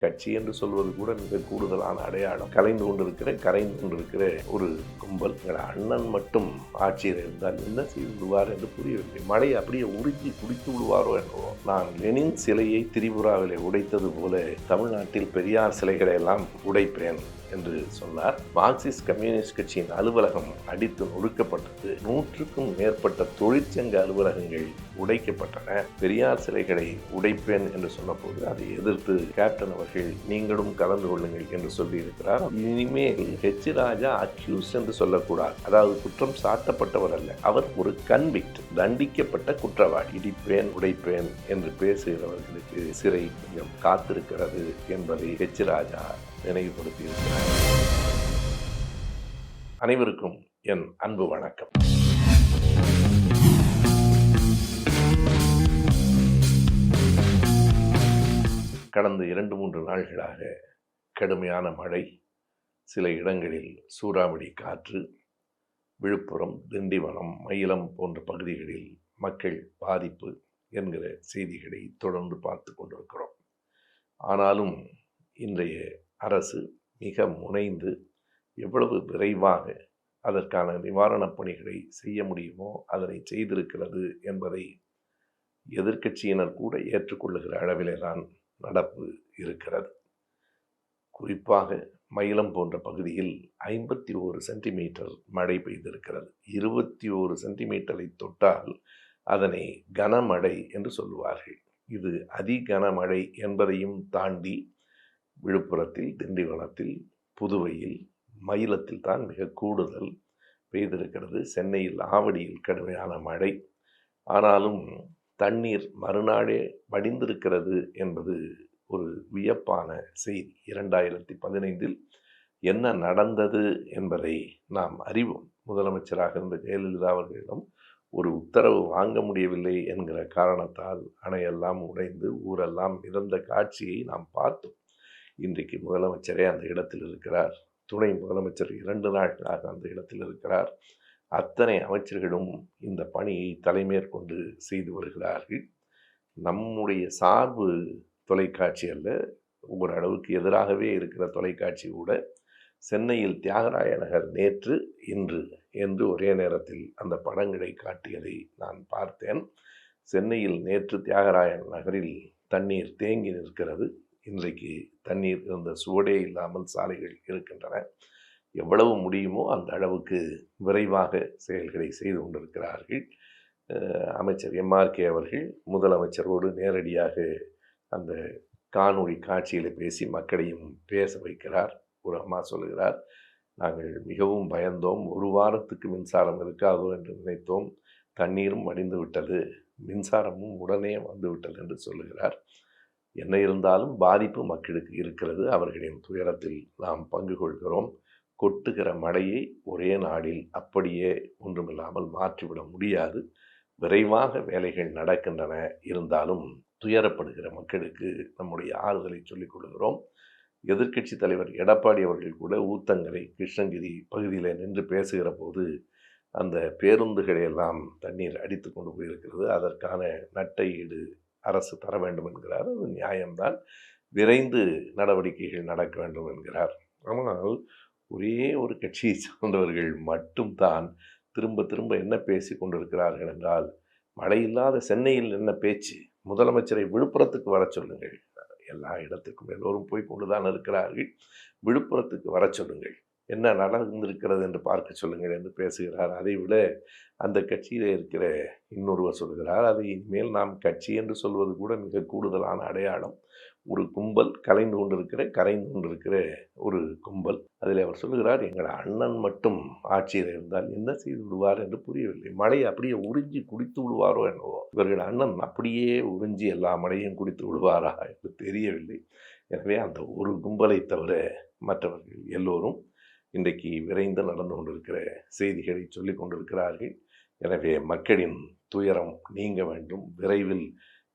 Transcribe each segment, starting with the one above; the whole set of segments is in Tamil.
கட்சி என்று சொல்வது கூட மிக கூடுதலான அடையாளம். கரைந்து கொண்டிருக்கிற ஒரு கும்பல். எங்கள் அண்ணன் மட்டும் ஆட்சியில் இருந்தால் என்ன செய்து விடுவார் என்று புரியவில்லை. மழை அப்படியே உருக்கி குடித்து விடுவாரோ என்றோ. நான் லெனின் சிலையை திரிபுராவிலே உடைத்தது போல தமிழ்நாட்டில் பெரியார் சிலைகளை எல்லாம் உடைப்பேன் என்று சொன்னார். மார்க்சிஸ்ட் கம்யூனிஸ்ட் கட்சியின் அலுவலகம் அடித்து நொறுக்கப்பட்டது. 100க்கும் மேற்பட்ட தொழிற்சங்க அலுவலகங்கள் உடைக்கப்பட்டன. பெரியார் சிலைகளை உடைப்பேன் என்று சொன்னபோது அதை எதிர்த்து கேப்டன் அவர்கள் நீங்களும் கலந்து கொள்ளுங்கள் என்று சொல்லியிருக்கிறார். இனிமேல் ஹெச் ராஜா அக்யூஸ் என்று சொல்லக்கூடாது. அதாவது குற்றம் சாட்டப்பட்டவர் அல்ல, அவர் ஒரு கன்விக்ட், தண்டிக்கப்பட்ட குற்றவாளி. இடிப்பேன் உடைப்பேன் என்று பேசுகிறவர்களுக்கு சிறை கொஞ்சம் காத்திருக்கிறது என்பதை ஹெச் ராஜா நினைவுபடுத்தியிருக்கிறார். அனைவருக்கும் என் அன்பு வணக்கம். கடந்த 2-3 நாள்களாக கடுமையான மழை, சில இடங்களில் சூறாவளி காற்று, விழுப்புரம், திண்டிவனம், மயிலம் போன்ற பகுதிகளில் மக்கள் பாதிப்பு என்கிற செய்திகளை தொடர்ந்து பார்த்து கொண்டிருக்கிறோம். ஆனாலும் இன்றைய அரசு மிக முனைந்து எவ்வளவு விரைவாக அதற்கான நிவாரணப் பணிகளை செய்ய முடியுமோ அதனை செய்திருக்கிறது என்பதை எதிர்க்கட்சியினர் கூட ஏற்றுக்கொள்ளுகிற அளவிலே தான் நடப்பு இருக்கிறது. குறிப்பாக மயிலம் போன்ற பகுதியில் 51 சென்டிமீட்டர் மழை பெய்திருக்கிறது. 21 சென்டிமீட்டரை தொட்டால் அதனை கனமழை என்று சொல்லுவார்கள். இது அதிகனமழை என்பதையும் தாண்டி விழுப்புரத்தில், திண்டிவனத்தில், புதுவையில், மயிலத்தில் தான் மிக கூடுதல் பெய்திருக்கிறது. சென்னையில் ஆவடியில் கடுமையான மழை. ஆனாலும் தண்ணீர் மறுநாளே வடிந்திருக்கிறது என்பது ஒரு வியப்பான செய்தி. 2015 என்ன நடந்தது என்பதை நாம் அறிவோம். முதலமைச்சராக இருந்த ஜெயலலிதா அவர்களிடம் ஒரு உத்தரவு வாங்க முடியவில்லை என்கிற காரணத்தால் அணையெல்லாம் உடைந்து ஊரெல்லாம் மிதந்த காட்சியை நாம் பார்த்தோம். இன்றைக்கு முதலமைச்சரே அந்த இடத்தில் இருக்கிறார். துணை முதலமைச்சர் 2 நாட்களாக அந்த இடத்தில் இருக்கிறார். அத்தனை அமைச்சர்களும் இந்த பணியை தலைமேற்கொண்டு செய்து வருகிறார்கள். நம்முடைய சார்பு தொலைக்காட்சி அல்ல, ஓரளவுக்கு எதிராகவே இருக்கிற தொலைக்காட்சி கூட சென்னையில் தியாகராய நகர் நேற்று இன்று என்று ஒரே நேரத்தில் அந்த படங்களை காட்டியதை நான் பார்த்தேன். சென்னையில் நேற்று தியாகராய நகரில் தண்ணீர் தேங்கி நிற்கிறது. இன்றைக்கு தண்ணீர் இருந்த சுவடே இல்லாமல் சாலைகள் இருக்கின்றன. எவ்வளவு முடியுமோ அந்த அளவுக்கு விரைவாக செயல்களை செய்து கொண்டிருக்கிறார்கள். அமைச்சர் MRK அவர்கள் முதலமைச்சரோடு நேரடியாக அந்த காணொளி காட்சியில் பேசி மக்களையும் பேச வைக்கிறார். ஒரு அம்மா சொல்லுகிறார், நாங்கள் மிகவும் பயந்தோம், 1 வாரத்துக்கு மின்சாரம் இருக்காதோ என்று நினைத்தோம், தண்ணீரும் வடிந்து விட்டது, மின்சாரமும் உடனே வந்து விட்டது என்று சொல்லுகிறார். என்ன இருந்தாலும் பாதிப்பு மக்களுக்கு இருக்கிறது. அவர்களின் துயரத்தில் நாம் பங்கு கொள்கிறோம். கொட்டுகிற மழையை ஒரே நாளில் அப்படியே ஒன்றுமில்லாமல் மாற்றிவிட முடியாது. விரைவாக வேலைகள் நடக்கின்றன. இருந்தாலும் துயரப்படுகிற மக்களுக்கு நம்முடைய ஆறுதலை சொல்லிக் கொள்கிறோம். எதிர்க்கட்சி தலைவர் எடப்பாடி அவர்கள் கூட ஊத்தங்கரை, கிருஷ்ணகிரி பகுதியில் நின்று பேசுகிற போது அந்த பேருந்துகளை எல்லாம் தண்ணீர் அடித்து கொண்டு போயிருக்கிறது. அதற்கான நட்டை ஈடு அரசு தர வேண்டும் என்கிறார். அது நியாயம்தான். விரைந்து நடவடிக்கைகள் நடக்க வேண்டும் என்கிறார். ஆனால் ஒரே ஒரு கட்சியை சார்ந்தவர்கள் மட்டும்தான் திரும்ப திரும்ப என்ன பேசி கொண்டிருக்கிறார்கள் என்றால், மழை இல்லாத சென்னையில் என்ன பேச்சு, முதலமைச்சரை விழுப்புரத்துக்கு வர சொல்லுங்கள். எல்லா இடத்துக்கும் எல்லோரும் போய் கொண்டுதான் இருக்கிறார்கள். விழுப்புரத்துக்கு வர சொல்லுங்கள், என்ன நடந்திருக்கிறது என்று பார்க்க சொல்லுங்கள் என்று பேசுகிறார். அதை விட அந்த கட்சியில் இருக்கிற இன்னொருவர் சொல்கிறார், அதை இனிமேல் நாம் கட்சி என்று சொல்வது கூட மிக கூடுதலான அடையாளம். ஒரு கும்பல் கரைந்து கொண்டிருக்கிற ஒரு கும்பல். அதில் அவர் சொல்லுகிறார், எங்கள் அண்ணன் மட்டும் ஆட்சியில் இருந்தால் என்ன செய்து விடுவார் என்று புரியவில்லை. மழை அப்படியே உறிஞ்சி குடித்து விடுவாரோ என்னவோ. இவர்கள் அண்ணன் அப்படியே உறிஞ்சி எல்லா மழையும் குடித்து விடுவாரா என்று தெரியவில்லை. எனவே அந்த ஒரு கும்பலை தவிர மற்றவர்கள் எல்லோரும் இன்றைக்கு விரைந்து நடந்து கொண்டிருக்கிற செய்திகளை சொல்லிக் கொண்டிருக்கிறார்கள். எனவே மக்களின் துயரம் நீங்க வேண்டும், விரைவில்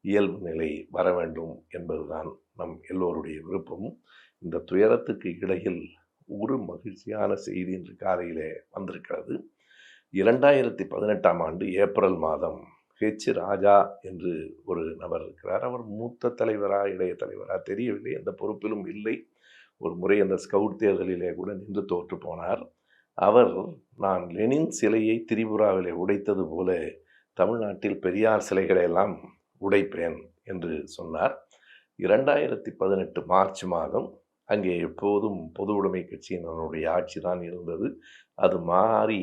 இயல்பு நிலை வர வேண்டும் என்பதுதான் நம் எல்லோருடைய விருப்பமும். இந்த துயரத்துக்கு இடையில் ஒரு மகிழ்ச்சியான செய்தி இன்று காலையிலே வந்திருக்கிறது. 2018 ஆண்டு ஏப்ரல் மாதம் ஹெச் ராஜா என்று ஒரு நபர் இருக்கிறார். அவர் மூத்த தலைவரா இளைய தலைவரா தெரியவில்லை, எந்த பொறுப்பிலும் இல்லை. ஒரு முறை அந்த ஸ்கவுட் தேர்தலிலே கூட நின்று தோற்று போனார். அவர், நான் லெனின் சிலையை திரிபுராவிலே உடைத்தது போல தமிழ்நாட்டில் பெரியார் சிலைகளை எல்லாம் உடைப்பேன் என்று சொன்னார். 2018 மார்ச் மாதம் அங்கே எப்போதும் பொது உடைமை கட்சியினருடைய ஆட்சி தான் இருந்தது. அது மாறி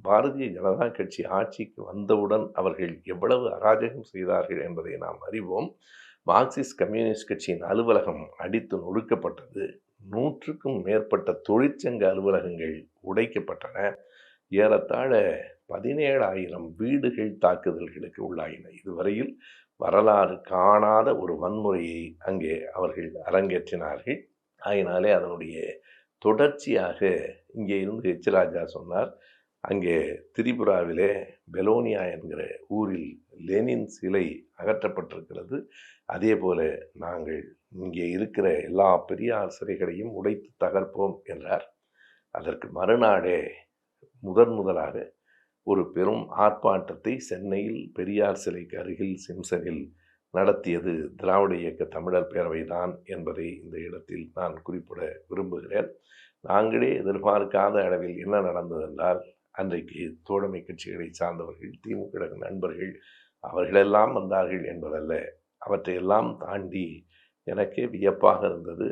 பாரதிய ஜனதா கட்சி ஆட்சிக்கு வந்தவுடன் அவர்கள் எவ்வளவு அராஜகம் செய்தார்கள் என்பதை நாம் அறிவோம். மார்க்சிஸ்ட் கம்யூனிஸ்ட் கட்சியின் அலுவலகம் அடித்து நொறுக்கப்பட்டது. 100க்கும் மேற்பட்ட தொழிற்சங்க அலுவலகங்கள் உடைக்கப்பட்டன. ஏறத்தாழ 17,000 வீடுகள் தாக்குதல்களுக்கு உள்ளாயின. இதுவரையில் வரலாறு காணாத ஒரு வன்முறையை அங்கே அவர்கள் அரங்கேற்றினார்கள். ஆயினாலே அதனுடைய தொடர்ச்சியாக இங்கே இருந்து ஹெச் ராஜா சொன்னார், அங்கே திரிபுராவிலே பெலோனியா என்கிற ஊரில் லெனின் சிலை அகற்றப்பட்டிருக்கிறது. அதே போல நாங்கள் இங்கே இருக்கிற எல்லா பெரியார் சிலைகளையும் உடைத்து தகர்ப்போம் என்றார். அதற்கு மறுநாடே முதலாக ஒரு பெரும் ஆர்ப்பாட்டத்தை சென்னையில் பெரியார் சிலைக்கு அருகில் சிம்சனில் நடத்தியது திராவிட இயக்க தமிழர் பேரவைதான் என்பதை இந்த இடத்தில் நான் குறிப்பிட விரும்புகிறேன். நாங்களே எதிர்பார்க்காத அளவில் என்ன நடந்தது என்றால், அன்றைக்கு தோழமை கட்சிகளை சார்ந்தவர்கள், திமுக நண்பர்கள் அவர்களெல்லாம் வந்தார்கள் என்பதல்ல, அவற்றையெல்லாம் தாண்டி எனக்கே வியப்பாக இருந்தது.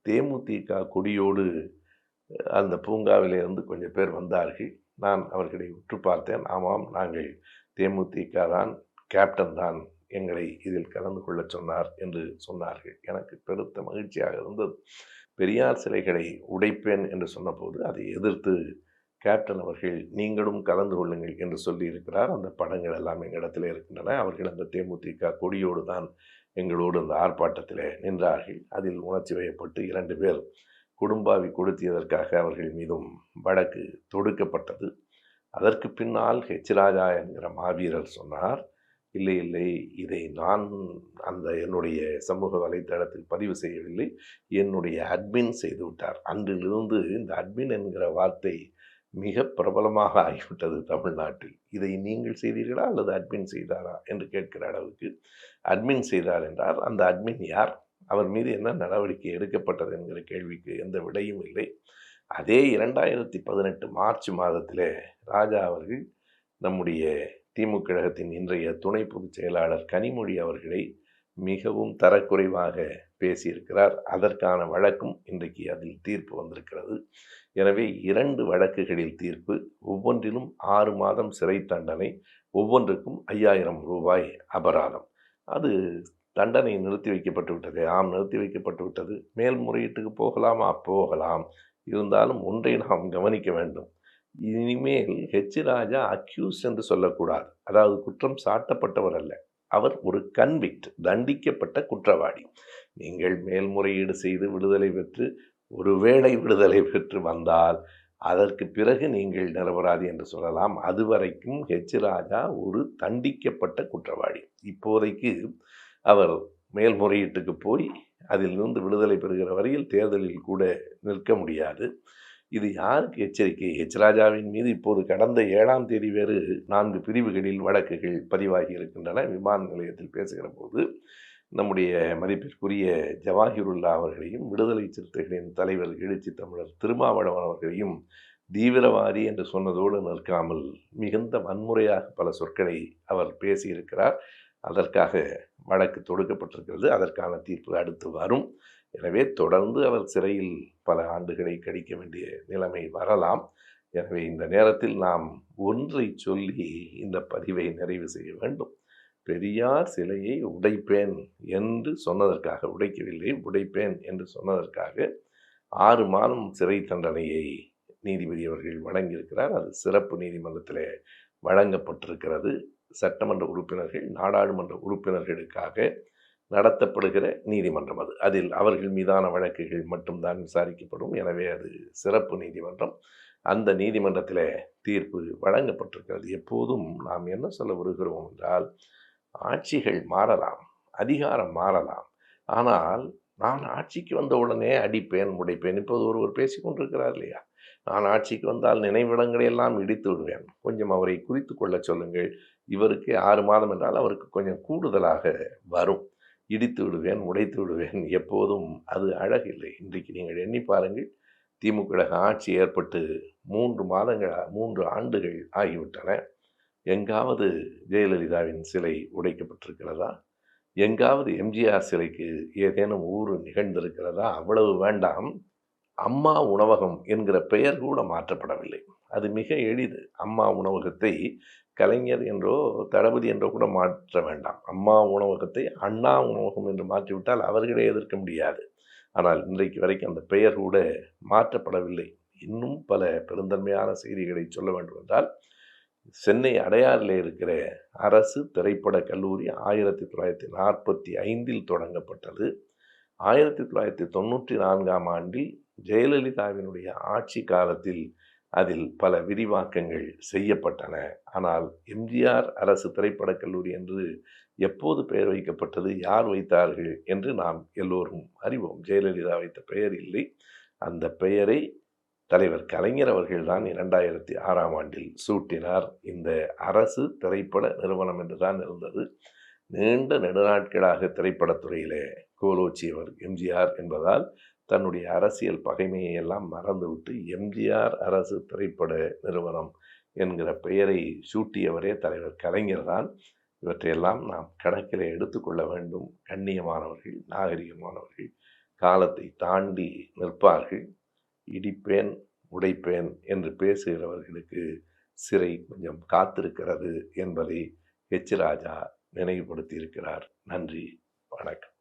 தேமுதிக கொடியோடு அந்த பூங்காவிலிருந்து கொஞ்சம் பேர் வந்தார்கள். நான் அவர்களை உற்று பார்த்தேன். ஆமாம், நாங்கள் தேமுதிக தான், கேப்டன் தான் எங்களை இதில் கலந்து கொள்ள சொன்னார் என்று சொன்னார்கள். எனக்கு பெருத்த மகிழ்ச்சியாக இருந்தது. பெரியார் சிலைகளை உடைப்பேன் என்று சொன்னபோது அதை எதிர்த்து கேப்டன் அவர்கள் நீங்களும் கலந்து கொள்ளுங்கள் என்று சொல்லி இருக்கிறார். அந்த படங்கள் எல்லாம் எங்களிடத்தில் இருக்கின்றன. அவர்கள் அந்த தேமுதிக கொடியோடு தான் எங்களோடு அந்த ஆர்ப்பாட்டத்தில் நின்றார்கள். அதில் உணர்ச்சி வயப்பட்டு 2 பேர் குடும்பாவி கொளுத்தியதற்காக அவர்கள் மீதும் வழக்கு தொடுக்கப்பட்டது. அதற்கு பின்னால் ஹெச் ராஜா என்கிற மாவீரர் சொன்னார், இல்லை இல்லை, இதை நான் என்னுடைய சமூக வலைத்தளத்தில் பதிவு செய்யவில்லை, என்னுடைய அட்மின் செய்து விட்டார். அன்றிலிருந்து இந்த அட்மின் என்கிற வார்த்தை மிக பிரபலமாக ஆகிவிட்டது தமிழ்நாட்டில். இதை நீங்கள் செய்தீர்களா அல்லது அட்மின் செய்தாரா என்று கேட்கிற அளவுக்கு அட்மின் செய்தார் என்றார். அந்த அட்மின் யார், அவர் மீது என்ன நடவடிக்கை எடுக்கப்பட்டது என்கிற கேள்விக்கு எந்த விடையும் இல்லை. அதே 2018 மார்ச் மாதத்திலே ராஜா அவர்கள் நம்முடைய திமுக கழகத்தின் இன்றைய துணை பொதுச் செயலாளர் கனிமொழி அவர்களை மிகவும் தரக்குறைவாக பேசியிருக்கிறார். அதற்கான வழக்கும் இன்றைக்கு அதில் தீர்ப்பு வந்திருக்கிறது. எனவே 2 வழக்குகளில் தீர்ப்பு, ஒவ்வொன்றிலும் 6 மாதம் சிறை தண்டனை, ஒவ்வொன்றுக்கும் 5,000 ரூபாய் அபராதம். அது தண்டனை நிறுத்தி வைக்கப்பட்டு விட்டது. ஆம், நிறுத்தி வைக்கப்பட்டு விட்டது. மேல்முறையீட்டுக்கு போகலாமா? போகலாம். இருந்தாலும் ஒன்றை நாம் கவனிக்க வேண்டும். இனிமேல் ஹெச் ராஜா அக்யூஸ் என்று சொல்லக்கூடாது. அதாவது குற்றம் சாட்டப்பட்டவர் அல்ல, அவர் ஒரு கன்விக்ட், தண்டிக்கப்பட்ட குற்றவாளி. நீங்கள் மேல்முறையீடு செய்து விடுதலை பெற்று, ஒருவேளை விடுதலை பெற்று வந்தால் அதற்கு பிறகு நீங்கள் நிரபராதி என்று சொல்லலாம். அதுவரைக்கும் ஹெச் ராஜா ஒரு தண்டிக்கப்பட்ட குற்றவாளி. இப்போதைக்கு அவர் மேல்முறையீட்டுக்கு போய் அதிலிருந்து விடுதலை பெறுகிற வரையில் தேர்தலில் கூட நிற்க முடியாது. இது யாருக்கு எச்சரிக்கை? ஹெச் ராஜாவின் மீது இப்போது கடந்த 7ஆம் தேதி வேறு 4 பிரிவுகளில் வழக்குகள் பதிவாகி இருக்கின்றன. விமான நிலையத்தில் பேசுகிற போது நம்முடைய மதிப்பிற்குரிய ஜவாஹிருல்லா அவர்களையும், விடுதலை சிறுத்தைகளின் தலைவர் எழுச்சி தமிழர் திருமாவளவன் அவர்களையும் தீவிரவாதி என்று சொன்னதோடு நிற்காமல் மிகுந்த வன்முறையாக பல சொற்களை அவர் பேசியிருக்கிறார். அதற்காக வழக்கு தொடுக்கப்பட்டிருக்கிறது. அதற்கான தீர்ப்பு அடுத்து வரும். எனவே தொடர்ந்து அவர் சிறையில் பல ஆண்டுகளை கழிக்க வேண்டிய நிலைமை வரலாம். எனவே இந்த நேரத்தில் நாம் ஒன்றை சொல்லி இந்த பதிவை நிறைவு செய்ய வேண்டும். பெரியார் சிலையை உடைப்பேன் என்று சொன்னதற்காக, உடைக்கவில்லை, உடைப்பேன் என்று சொன்னதற்காக 6 மாதம் சிறை தண்டனையை நீதிபதி அவர்கள் வழங்கியிருக்கிறார். அது சிறப்பு நீதிமன்றத்தில் வழங்கப்பட்டிருக்கிறது. சட்டமன்ற உறுப்பினர்கள், நாடாளுமன்ற உறுப்பினர்களுக்காக நடத்தப்படுகிற நீதிமன்றம் அது. அதில் அவர்கள் மீதான வழக்குகள் மட்டும்தான் விசாரிக்கப்படும். எனவே அது சிறப்பு நீதிமன்றம். அந்த நீதிமன்றத்தில் தீர்ப்பு வழங்கப்பட்டிருக்கிறது. எப்போதும் நாம் என்ன சொல்ல வருகிறோம் என்றால், ஆட்சிகள் மாறலாம், அதிகாரம் மாறலாம், ஆனால் நான் ஆட்சிக்கு வந்த உடனே அடிப்பேன், உடைப்பேன். இப்போது ஒருவர் பேசிக்கொண்டிருக்கிறார் இல்லையா, நான் ஆட்சிக்கு வந்தால் நினைவிடங்களை எல்லாம் இடித்து விடுவேன். கொஞ்சம் அவரை குறித்து கொள்ள சொல்லுங்கள். இவருக்கு 6 மாதம் என்றால் அவருக்கு கொஞ்சம் கூடுதலாக வரும். இடித்து விடுவேன், உடைத்து விடுவேன், எப்போதும் அது அழகில்லை. இன்றைக்கு நீங்கள் எண்ணி பாருங்கள், திமுக கழக ஆட்சி ஏற்பட்டு 3 ஆண்டுகள் ஆகிவிட்டன. எங்காவது ஜெயலலிதாவின் சிலை உடைக்கப்பட்டிருக்கிறதா? எங்காவது எம்ஜிஆர் சிலைக்கு ஏதேனும் ஊறு நிகழ்ந்திருக்கிறதா? அவ்வளவு வேண்டாம், அம்மா உணவகம் என்கிற பெயர் கூட மாற்றப்படவில்லை. அது மிக எளிது. அம்மா உணவகத்தை கலைஞர் என்றோ தளபதி என்றோ கூட மாற்ற வேண்டாம். அம்மா உணவகத்தை அண்ணா உணவகம் என்று மாற்றிவிட்டால் அவர்களே எதிர்க்க முடியாது. ஆனால் இன்றைக்கு வரைக்கும் அந்த பெயர் கூட மாற்றப்படவில்லை. இன்னும் பல பெருந்தன்மையான செய்திகளை சொல்ல வேண்டும் என்றால், சென்னை அடையாறில் இருக்கிற அரசு திரைப்பட கல்லூரி 1945 தொடங்கப்பட்டது. 1994ஆம் ஆண்டில் ஜெயலலிதாவினுடைய ஆட்சி காலத்தில் அதில் பல விரிவாக்கங்கள் செய்யப்பட்டன. ஆனால் எம்ஜிஆர் அரசு திரைப்படக் கல்லூரி என்று எப்போது பெயர் வைக்கப்பட்டது, யார் வைத்தார்கள் என்று நாம் எல்லோரும் அறிவோம். ஜெயலலிதா வைத்த பெயர் இல்லை. அந்த பெயரை தலைவர் கலைஞர் அவர்கள்தான் 2006ஆம் ஆண்டில் சூட்டினார். இந்த அரசு திரைப்பட நிறுவனம் என்றுதான் இருந்தது. நீண்ட நெடுநாட்களாக திரைப்படத்துறையிலே கோலோச்சியவர் எம்ஜிஆர் என்பதால் தன்னுடைய அரசியல் பகைமையை எல்லாம் மறந்துவிட்டு எம்ஜிஆர் அரசு திரைப்பட நிறுவனம் என்கிற பெயரை சூட்டியவரே தலைவர் கலைஞர் தான். இவற்றையெல்லாம் நாம் கணக்கில் எடுத்துக்கொள்ள வேண்டும். கண்ணியமானவர்கள், நாகரிகமானவர்கள் காலத்தை தாண்டி நிற்பார்கள். இடிப்பேன், உடைப்பேன் என்று பேசுகிறவர்களுக்கு சிறை கொஞ்சம் காத்திருக்கிறது என்பதை ராஜா நினைவுபடுத்தி இருக்கிறார். நன்றி, வணக்கம்.